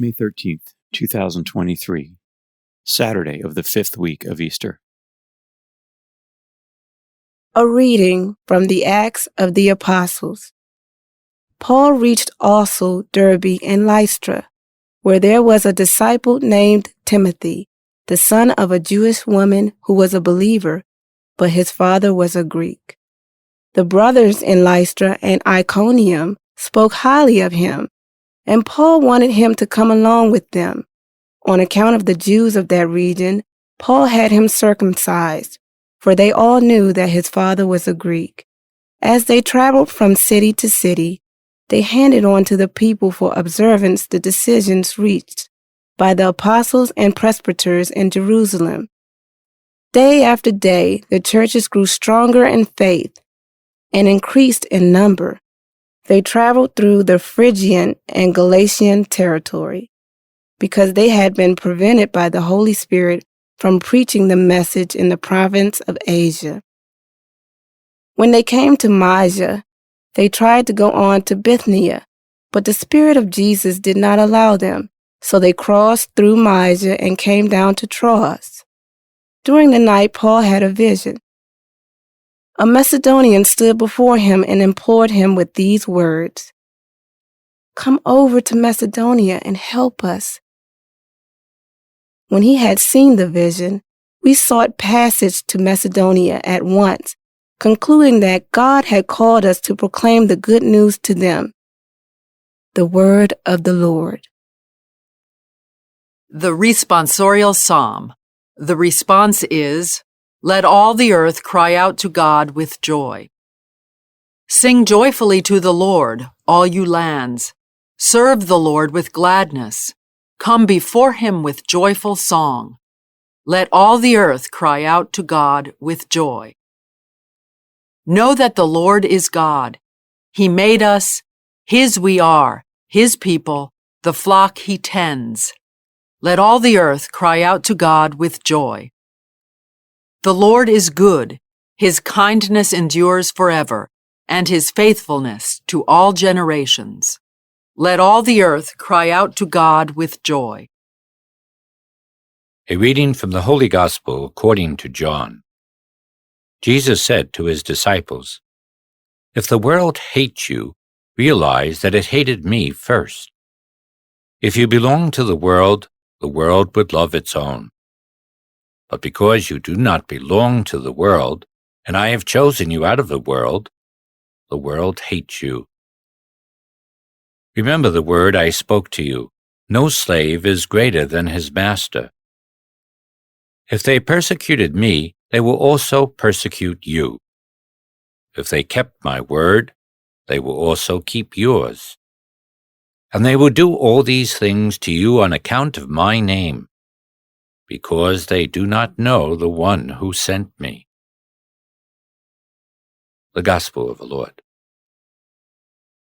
May 13th, 2023, Saturday of the 5th week of Easter. A reading from the Acts of the Apostles. Paul reached also Derbe and Lystra, where there was a disciple named Timothy, the son of a Jewish woman who was a believer, but his father was a Greek. The brothers in Lystra and Iconium spoke highly of him, and Paul wanted him to come along with them. On account of the Jews of that region, Paul had him circumcised, for they all knew that his father was a Greek. As they traveled from city to city, they handed on to the people for observance the decisions reached by the apostles and presbyters in Jerusalem. Day after day, the churches grew stronger in faith and increased in number. They traveled through the Phrygian and Galatian territory because they had been prevented by the Holy Spirit from preaching the message in the province of Asia. When they came to Mysia, they tried to go on to Bithynia, but the Spirit of Jesus did not allow them, so they crossed through Mysia and came down to Troas. During the night, Paul had a vision. A Macedonian stood before him and implored him with these words, "Come over to Macedonia and help us." When he had seen the vision, we sought passage to Macedonia at once, concluding that God had called us to proclaim the good news to them. The word of the Lord. The responsorial psalm. The response is, "Let all the earth cry out to God with joy." Sing joyfully to the Lord, all you lands. Serve the Lord with gladness. Come before him with joyful song. Let all the earth cry out to God with joy. Know that the Lord is God. He made us, his we are, his people, the flock he tends. Let all the earth cry out to God with joy. The Lord is good. His kindness endures forever, and his faithfulness to all generations. Let all the earth cry out to God with joy. A reading from the Holy Gospel according to John. Jesus said to his disciples, "If the world hates you, realize that it hated me first. If you belong to the world would love its own. But because you do not belong to the world, and I have chosen you out of the world hates you. Remember the word I spoke to you. No slave is greater than his master. If they persecuted me, they will also persecute you. If they kept my word, they will also keep yours. And they will do all these things to you on account of my name, because they do not know the one who sent me." The Gospel of the Lord.